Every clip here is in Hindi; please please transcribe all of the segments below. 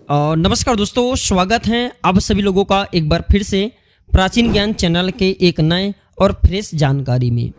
और नमस्कार दोस्तों, स्वागत है आप सभी लोगों का एक बार फिर से प्राचीन ज्ञान चैनल के एक नए और फ्रेश जानकारी में।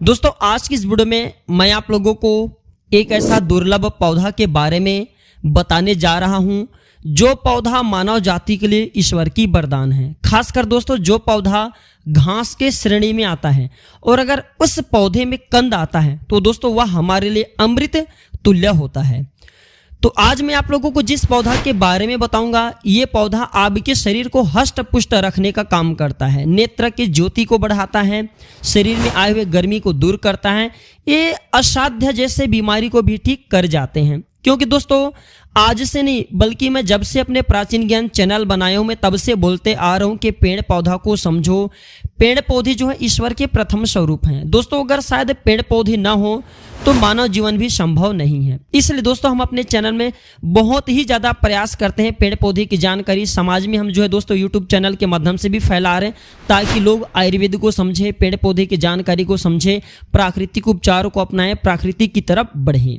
दोस्तों, आज की इस वीडियो में मैं आप लोगों को एक ऐसा दुर्लभ पौधा के बारे में बताने जा रहा हूं जो पौधा मानव जाति के लिए ईश्वर की वरदान है। खासकर दोस्तों, जो पौधा घास के श्रेणी में आता है और अगर उस पौधे में कंद आता है तो दोस्तों वह हमारे लिए अमृत तुल्य होता है। तो आज मैं आप लोगों को जिस पौधा के बारे में बताऊंगा, ये पौधा आपके शरीर को हष्ट पुष्ट रखने का काम करता है, नेत्र की ज्योति को बढ़ाता है, शरीर में आए हुए गर्मी को दूर करता है, ये असाध्य जैसे बीमारी को भी ठीक कर जाते हैं। क्योंकि दोस्तों, आज से नहीं बल्कि मैं जब से अपने प्राचीन ज्ञान चैनल बनाया हूं, मैं तब से बोलते आ रहा हूं कि पेड़ पौधा को समझो। पेड़ पौधे जो है ईश्वर के प्रथम स्वरूप हैं। दोस्तों, अगर शायद पेड़ पौधे ना हो तो मानव जीवन भी संभव नहीं है। इसलिए दोस्तों, हम अपने चैनल में बहुत ही ज़्यादा प्रयास करते हैं पेड़ पौधे की जानकारी समाज में हम जो है दोस्तों यूट्यूब चैनल के माध्यम से भी फैला रहे हैं, ताकि लोग आयुर्वेद को समझें, पेड़ पौधे की जानकारी को समझें, प्राकृतिक उपचारों को अपनाएं, प्राकृतिक की तरफ बढ़ें।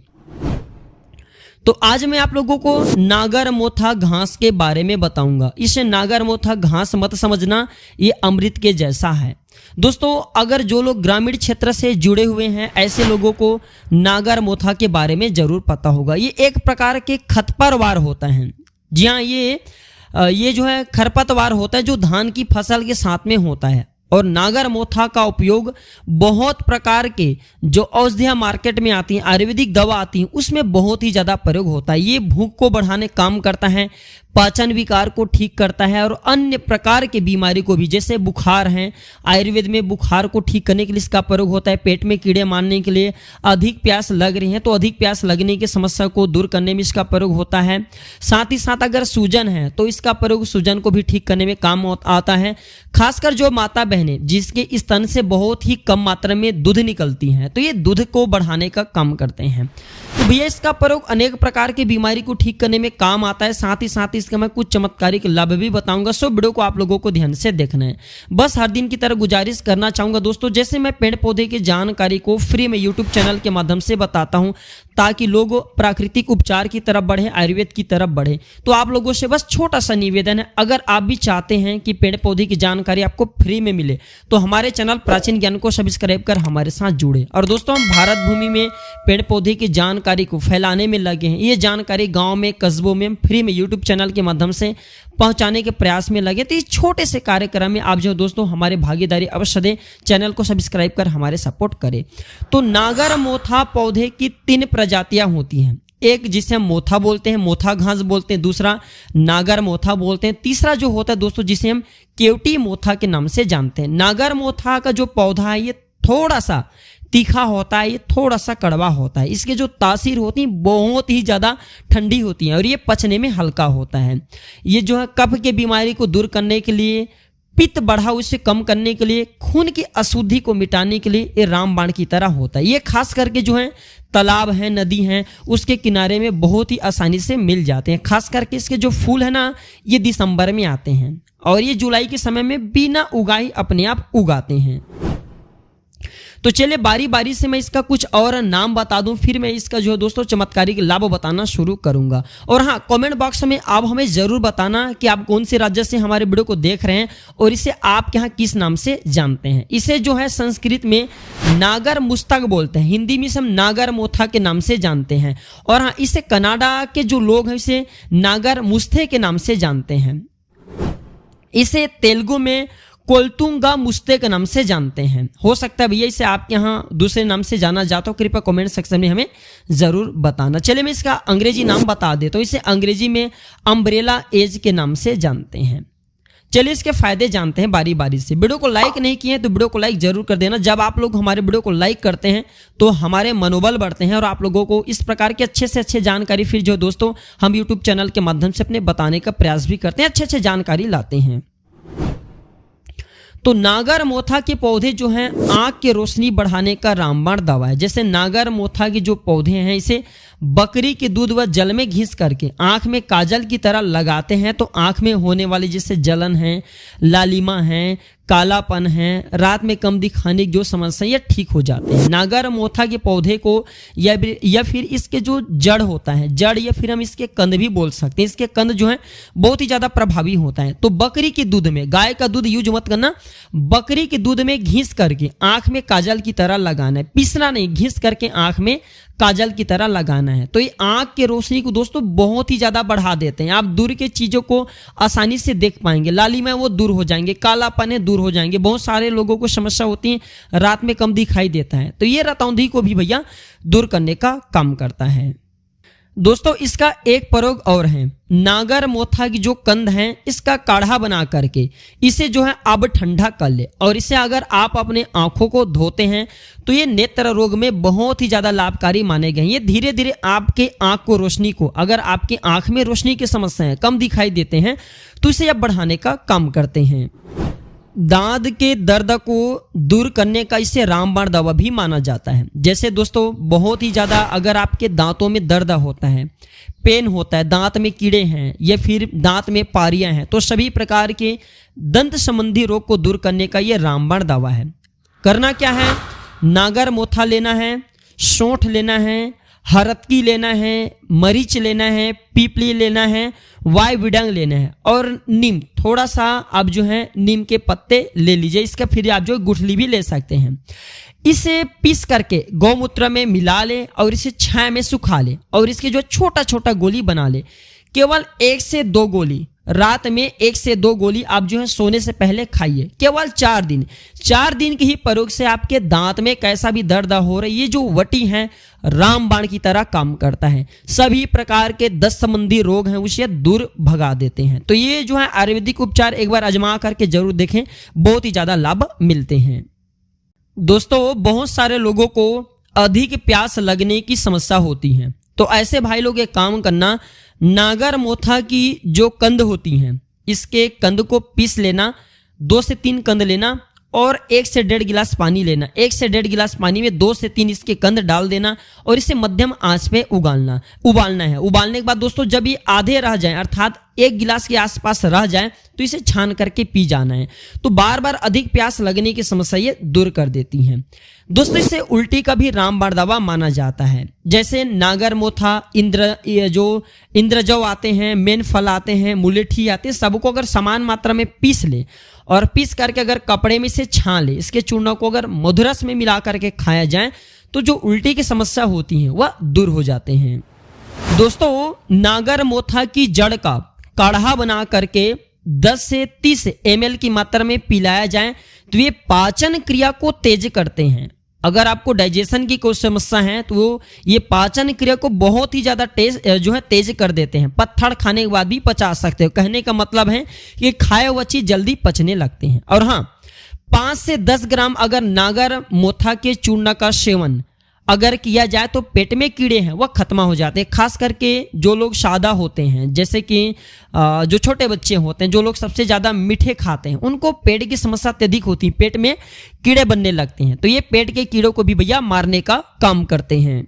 तो आज मैं आप लोगों को नागरमोथा घास के बारे में बताऊंगा। इसे नागरमोथा घास मत समझना, ये अमृत के जैसा है। दोस्तों, अगर जो लोग ग्रामीण क्षेत्र से जुड़े हुए हैं, ऐसे लोगों को नागरमोथा के बारे में जरूर पता होगा। ये एक प्रकार के खरपतवार होता है। जी हाँ, ये जो है खरपतवार होता है जो धान की फसल के साथ में होता है। और नागरमोथा का उपयोग बहुत प्रकार के जो औषधियाँ मार्केट में आती हैं, आयुर्वेदिक दवा आती हैं, उसमें बहुत ही ज़्यादा प्रयोग होता है। ये भूख को बढ़ाने काम करता है, पाचन विकार को ठीक करता है और अन्य प्रकार के बीमारी को भी, जैसे बुखार है, आयुर्वेद में बुखार को ठीक करने के लिए इसका प्रयोग होता है। पेट में कीड़े मारने के लिए, अधिक प्यास लग रही है तो अधिक प्यास लगने की समस्या को दूर करने में इसका प्रयोग होता है। साथ ही साथ अगर सूजन है तो इसका प्रयोग सूजन को भी ठीक करने में काम आता है। खासकर जो माता बहनें जिसके स्तन से बहुत ही कम मात्रा में दूध निकलती हैं, तो ये दूध को बढ़ाने का काम करते हैं। तो भैया इसका प्रयोग अनेक प्रकार की बीमारी को ठीक करने में काम आता है। साथ ही साथ इसका मैं कुछ चमत्कारिक लाभ भी बताऊंगा। सो वीडियो को आप लोगों को ध्यान से देखना है। बस हर दिन की तरह गुजारिश करना चाहूंगा दोस्तों, जैसे मैं पेड़ पौधे की जानकारी को फ्री में यूट्यूब चैनल के माध्यम से बताता हूं, ताकि लोग प्राकृतिक उपचार की तरफ बढ़े, आयुर्वेद की तरफ बढ़े। तो आप लोगों से बस छोटा सा निवेदन है, अगर आप भी चाहते हैं कि पेड़ पौधे की जानकारी आपको फ्री में मिले तो हमारे चैनल प्राचीन ज्ञान को सब्सक्राइब कर हमारे साथ जुड़े। और दोस्तों, हम भारत भूमि में पेड़ पौधे की जानकारी को फैलाने में लगे हैं। ये जानकारी गांव में, कस्बों में फ्री में यूट्यूब चैनल के माध्यम से पहुंचाने के प्रयास में लगे। तो इस छोटे से कार्यक्रम में आप जो दोस्तों हमारे भागीदारी अवश्य दें, चैनल को सब्सक्राइब कर हमारे सपोर्ट करें। तो नागरमोथा पौधे की 3 प्रजातियां होती हैं। एक जिसे हम मोथा बोलते हैं, मोथा घास बोलते हैं, दूसरा नागरमोथा बोलते हैं, तीसरा जो होता है दोस्तों जिसे हम केवटी मोथा के नाम से जानते हैं। नागरमोथा का जो पौधा है ये थोड़ा सा तीखा होता है, ये थोड़ा सा कड़वा होता है। इसके जो तासीर होती है बहुत ही ज़्यादा ठंडी होती है और ये पचने में हल्का होता है। ये जो है कफ के बीमारी को दूर करने के लिए, पित्त बढ़ा उसे कम करने के लिए, खून की अशुद्धि को मिटाने के लिए ये रामबाण की तरह होता है। ये खास करके जो है तालाब है, नदी हैं, उसके किनारे में बहुत ही आसानी से मिल जाते हैं। खास करके इसके जो फूल है ना, ये दिसंबर में आते हैं और ये जुलाई के समय में बिना उगाई अपने आप उगाते हैं। तो चलिए बारी बारी से मैं इसका कुछ और नाम बता दूं, फिर मैं इसका जो है दोस्तों चमत्कारिक लाभ बताना शुरू करूंगा। और हाँ, कमेंट बॉक्स में आप हमें जरूर बताना कि आप कौन से राज्य से हमारे वीडियो को देख रहे हैं और इसे आप यहाँ किस नाम से जानते हैं। इसे जो है संस्कृत में नागर मुस्तक बोलते हैं, हिंदी में हम नागरमोथा के नाम से जानते हैं। और हाँ, इसे कनाडा के जो लोग हैं इसे नागर मुस्थे के नाम से जानते हैं। इसे तेलुगु में कोलतुंगा मुस्ते के नाम से जानते हैं। हो सकता है भैया इसे आपके यहाँ दूसरे नाम से जाना जाता हो, कृपया कमेंट सेक्शन में हमें जरूर बताना। चलिए मैं इसका अंग्रेजी नाम बता देता हूँ। इसे अंग्रेजी में अम्ब्रेला एज के नाम से जानते हैं। चलिए इसके फायदे जानते हैं बारी बारी से। वीडियो को लाइक नहीं किए तो वीडियो को लाइक जरूर कर देना। जब आप लोग हमारे वीडियो को लाइक करते हैं तो हमारे मनोबल बढ़ते हैं और आप लोगों को इस प्रकार की अच्छे से अच्छे जानकारी फिर जो दोस्तों हम यूट्यूब चैनल के माध्यम से अपने बताने का प्रयास भी करते हैं, अच्छे अच्छे जानकारी लाते हैं। तो नागरमोथा के पौधे जो हैं आंख की रोशनी बढ़ाने का रामबाण दवा है। जैसे नागरमोथा के जो पौधे हैं इसे बकरी के दूध व जल में घिस करके आंख में काजल की तरह लगाते हैं तो आंख में होने वाली जैसे जलन है, लालिमा है, कालापन है, रात में कम दिखाने की जो समस्या ये ठीक हो जाते हैं। नागर मोथा के पौधे को या फिर इसके जो जड़ होता है, जड़ या फिर हम इसके कंद भी बोल सकते हैं, इसके कंद जो है बहुत ही ज्यादा प्रभावी होता है। तो बकरी के दूध में, गाय का दूध यूज मत करना, बकरी के दूध में घिस करके आंख में काजल की तरह लगाना है, पीसना नहीं, घिस करके आंख में काजल की तरह लगाना है। तो ये आंख के रोशनी को दोस्तों बहुत ही ज्यादा बढ़ा देते हैं। आप दूर के चीजों को आसानी से देख पाएंगे, लालिमा वो दूर हो जाएंगे, कालापन है दूर हो जाएंगे। बहुत सारे लोगों को समस्या होती है, रात में कम दिखाई देता है, तो ये रतौंधी को भी भैया दूर करने का काम करता है। दोस्तों इसका एक प्रयोग और है, नागर मोथा की जो कंद हैं इसका काढ़ा बना करके इसे जो है अब ठंडा कर ले, और इसे अगर आप अपने आंखों को धोते हैं तो ये नेत्र रोग में बहुत ही ज्यादा लाभकारी माने गए। ये धीरे धीरे आपके आंख को रोशनी को, अगर आपकी आंख में रोशनी की समस्या है, कम दिखाई देते हैं, तो इसे अब बढ़ाने का काम करते हैं। दांत के दर्द को दूर करने का इसे रामबाण दवा भी माना जाता है। जैसे दोस्तों बहुत ही ज्यादा अगर आपके दांतों में दर्द होता है, पेन होता है, दांत में कीड़े हैं या फिर दांत में पारियां हैं, तो सभी प्रकार के दंत संबंधी रोग को दूर करने का यह रामबाण दवा है। करना क्या है, नागर मोथा लेना है, सौंठ लेना है, हरतकी लेना है, मरीच लेना है, पीपली लेना है, वाई विडंग लेना है, और नीम थोड़ा सा आप जो है नीम के पत्ते ले लीजिए। इसका फिर आप जो गुठली भी ले सकते हैं। इसे पीस करके गौमूत्र में मिला ले और इसे छाया में सुखा ले, और इसके जो छोटा छोटा गोली बना ले। केवल 1 से 2 गोली रात में, 1 से 2 गोली आप जो है सोने से पहले खाइए, केवल 4 दिन। 4 दिन के ही प्रयोग से आपके दांत में कैसा भी दर्द हो रहा है, ये जो वटी है रामबाण की तरह काम करता है। सभी प्रकार के दस्त संबंधी रोग हैं उसे दूर भगा देते हैं। तो ये जो है आयुर्वेदिक उपचार एक बार आजमा करके जरूर देखें, बहुत ही ज्यादा लाभ मिलते हैं। दोस्तों बहुत सारे लोगों को अधिक प्यास लगने की समस्या होती है, तो ऐसे भाई लोग एक काम करना, नागर मोथा की जो कंद होती हैं इसके कंद को पीस लेना, 2 से 3 कंद लेना और 1 से 1.5 गिलास पानी लेना। 1 से 1.5 गिलास पानी में 2 से 3 इसके कंद डाल देना और इसे मध्यम आंच पे उबालना है। उबालने के बाद दोस्तों जब ये आधे रह जाएं, अर्थात 1 गिलास के आसपास रह जाएं, तो इसे छान करके पी जाना है। तो बार बार अधिक प्यास लगने की समस्या ये दूर कर देती हैं। दोस्तों इसे उल्टी का भी रामबाण दवा माना जाता है। जैसे नागर मोथा, इंद्रजौ आते हैं, मेन फल आते हैं, मुलेठी आते हैं, सबको अगर समान मात्रा में पीस ले और पीस करके अगर कपड़े में से छान ले, इसके चूर्ण को अगर मधुरस में मिला करके खाया जाए तो जो उल्टी की समस्या होती है वह दूर हो जाते हैं। दोस्तों नागर मोथा की जड़ का काढ़ा बना करके 10 से 30 ml की मात्रा में पिलाया जाए तो ये पाचन क्रिया को तेज करते हैं। अगर आपको डाइजेशन की कोई समस्या है तो ये पाचन क्रिया को बहुत ही ज्यादा तेज कर देते हैं। पत्थर खाने के बाद भी पचा सकते हो। कहने का मतलब है कि खाए हुआ चीज जल्दी पचने लगते हैं। और हाँ, 5 से 10 ग्राम अगर नागर मोथा के चूर्ण का सेवन अगर किया जाए तो पेट में कीड़े हैं वह खत्म हो जाते हैं। खास करके जो लोग सादा होते हैं, जैसे कि जो छोटे बच्चे होते हैं, जो लोग सबसे ज्यादा मीठे खाते हैं, उनको पेट की समस्या अत्यधिक होती है, पेट में कीड़े बनने लगते हैं। तो ये पेट के कीड़ों को भी भैया मारने का काम करते हैं।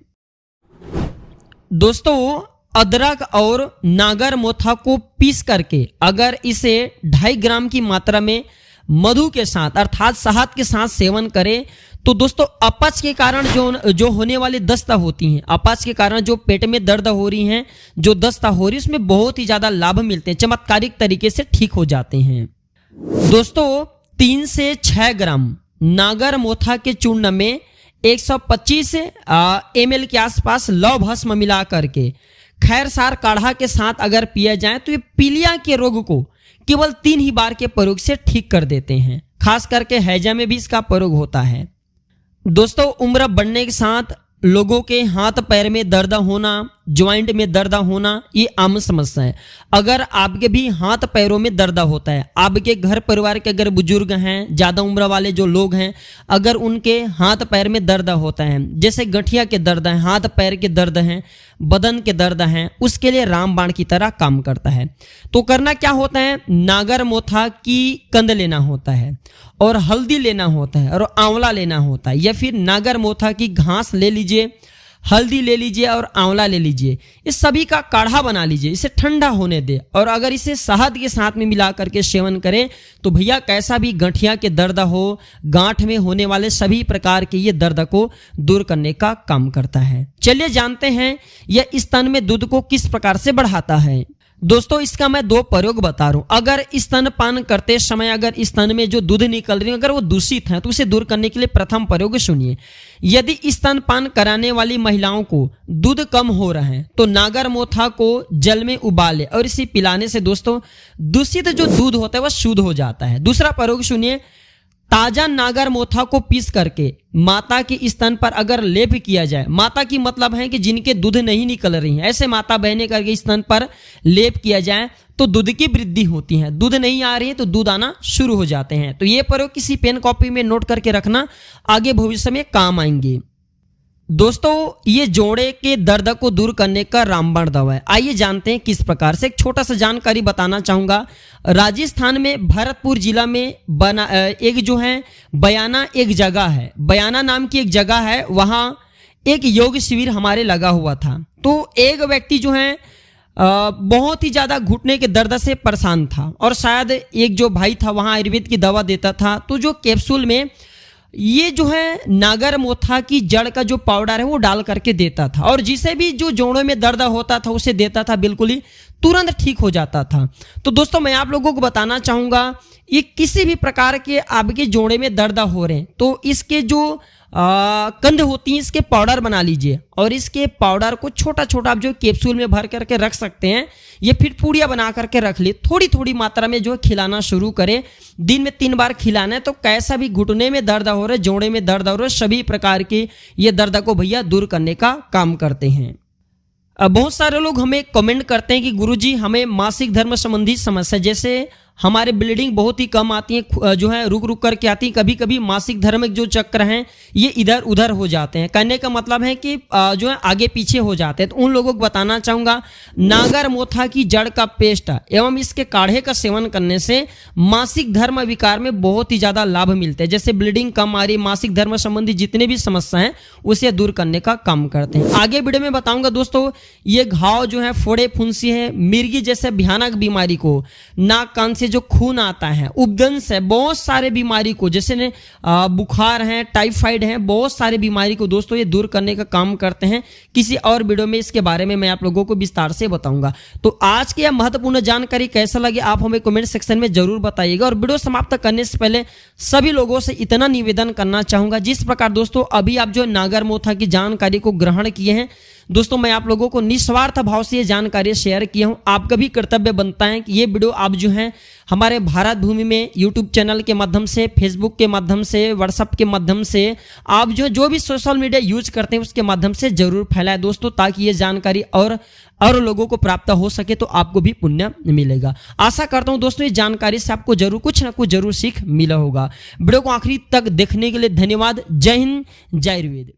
दोस्तों अदरक और नागर मोथा को पीस करके अगर इसे 2.5 ग्राम की मात्रा में मधु के साथ अर्थात शहद के साथ सेवन करें तो दोस्तों अपच के कारण जो होने वाली दस्ता होती हैं, अपच के कारण जो पेट में दर्द हो रही हैं, जो दस्ता हो रही है, उसमें बहुत ही ज्यादा लाभ मिलते हैं, चमत्कारिक तरीके से ठीक हो जाते हैं। दोस्तों 3 से 6 ग्राम नागर मोथा के चूर्ण में 125 ml के आसपास लौह भस्म मिला करके खैरसार काढ़ा के साथ अगर पिया जाए तो ये पीलिया के रोग को केवल 3 ही बार के प्रयोग से ठीक कर देते हैं। खास करके हैजा में भी इसका प्रयोग होता है। दोस्तों उम्र बढ़ने के साथ लोगों के हाथ पैर में दर्द होना, ज्वाइंट में दर्द होना, ये आम समस्या है। अगर आपके भी हाथ पैरों में दर्द होता है, आपके घर परिवार के अगर बुजुर्ग हैं, ज्यादा उम्र वाले जो लोग हैं, अगर उनके हाथ पैर में दर्द होता है, जैसे गठिया के दर्द है, हाथ पैर के दर्द हैं, बदन के दर्द हैं, उसके लिए रामबाण की तरह काम करता है। तो करना क्या होता है, नागर मोथा की कंद लेना होता है और हल्दी लेना होता है और आंवला लेना होता है, या फिर नागर मोथा की घास ले लीजिए, हल्दी ले लीजिए और आंवला ले लीजिए, इस सभी का काढ़ा बना लीजिए, इसे ठंडा होने दे और अगर इसे शहद के साथ में मिला करके सेवन करें तो भैया कैसा भी गठिया के दर्द हो, गांठ में होने वाले सभी प्रकार के ये दर्द को दूर करने का काम करता है। चलिए जानते हैं यह स्तन में दूध को किस प्रकार से बढ़ाता है। दोस्तों इसका मैं 2 प्रयोग बता रहा हूं। अगर स्तनपान करते समय अगर स्तन में जो दूध निकल रही है अगर वो दूषित है तो उसे दूर करने के लिए प्रथम प्रयोग सुनिए। यदि स्तनपान कराने वाली महिलाओं को दूध कम हो रहा है तो नागर मोथा को जल में उबाले और इसे पिलाने से दोस्तों दूषित जो दूध होता है वह शुद्ध हो जाता है। दूसरा प्रयोग सुनिए, ताजा नागर मोथा को पीस करके माता के स्तन पर अगर लेप किया जाए, माता की मतलब है कि जिनके दूध नहीं निकल रही है, ऐसे माता बहने करके स्तन पर लेप किया जाए तो दूध की वृद्धि होती है। दूध नहीं आ रही है तो दूध आना शुरू हो जाते हैं। तो ये प्रयोग किसी पेन कॉपी में नोट करके रखना, आगे भविष्य में काम आएंगे। दोस्तों ये जोड़े के दर्द को दूर करने का रामबाण दवा है। आइए जानते हैं किस प्रकार से। एक छोटा सा जानकारी बताना चाहूंगा। राजस्थान में भरतपुर जिला में बना एक जो है बयाना एक जगह है, बयाना नाम की एक जगह है, वहां एक योग शिविर हमारे लगा हुआ था। तो एक व्यक्ति जो है बहुत ही ज्यादा घुटने के दर्द से परेशान था और शायद एक जो भाई था वहां आयुर्वेद की दवा देता था। तो जो कैप्सूल में ये जो है नागर मोथा की जड़ का जो पाउडर है वो डाल करके देता था और जिसे भी जो जोड़ों में दर्द होता था उसे देता था, बिल्कुल ही तुरंत ठीक हो जाता था। तो दोस्तों मैं आप लोगों को बताना चाहूंगा ये किसी भी प्रकार के आपके जोड़े में दर्द हो रहे हैं तो इसके जो कंद होती है इसके पाउडर बना लीजिए और इसके पाउडर को छोटा छोटा आप जो कैप्सूल में भर करके रख सकते हैं, ये फिर पूड़ियाँ बना करके रख ली, थोड़ी थोड़ी मात्रा में जो है खिलाना शुरू करें। दिन में 3 बार खिलाना है तो कैसा भी घुटने में दर्द हो रहा है, जोड़े में दर्द हो रहा है, सभी प्रकार के ये दर्द को भैया दूर करने का काम करते हैं। बहुत सारे लोग हमें कमेंट करते हैं कि गुरुजी हमें मासिक धर्म संबंधी समस्या, जैसे हमारे ब्लीडिंग बहुत ही कम आती है, जो है रुक रुक करके आती है, कभी कभी मासिक धर्म जो चक्र हैं ये इधर उधर हो जाते हैं। कहने का मतलब है कि जो है आगे पीछे हो जाते हैं। तो उन लोगों को बताना चाहूंगा नागर मोथा की जड़ का पेस्ट एवं इसके काढ़े का सेवन करने से मासिक धर्म विकार में बहुत ही ज्यादा लाभ मिलते हैं। जैसे ब्लीडिंग कम आ रही, मासिक धर्म संबंधी जितने भी समस्या हैं उसे दूर करने का काम करते हैं। आगे वीडियो में बताऊंगा दोस्तों ये घाव जो है, फोड़े फुंसी है, मिर्गी जैसे भयानक बीमारी को, नाक कान जो खून आता है, उपदंश है, बहुत सारे बीमारी को जैसे बुखार है, टाइफाइड है, बहुत सारे बीमारी को दोस्तों ये दूर करने का काम करते हैं। किसी और वीडियो में इसके बारे में मैं आप लोगों को विस्तार से बताऊंगा। तो आज की यह महत्वपूर्ण जानकारी कैसा लगे आप हमें कमेंट सेक्शन में जरूर बताइएगा। और वीडियो समाप्त करने से पहले सभी लोगों से इतना निवेदन करना चाहूंगा, जिस प्रकार दोस्तों अभी आप जो नागर मोथा की जानकारी को ग्रहण किए हैं दोस्तों, मैं आप लोगों को निस्वार्थ भाव से ये जानकारी शेयर किया हूं। आपका भी कर्तव्य बनता है कि ये वीडियो आप जो है हमारे भारत भूमि में यूट्यूब चैनल के माध्यम से, फेसबुक के माध्यम से, व्हाट्सएप के माध्यम से, आप जो भी सोशल मीडिया यूज करते हैं उसके माध्यम से जरूर फैलाएं दोस्तों, ताकि ये जानकारी और लोगों को प्राप्त हो सके तो आपको भी पुण्य मिलेगा। आशा करता हूं दोस्तों इस जानकारी से आपको जरूर कुछ ना कुछ जरूर सीख मिला होगा। वीडियो को आखिरी तक देखने के लिए धन्यवाद। जय हिंद, जय आयुर्वेद।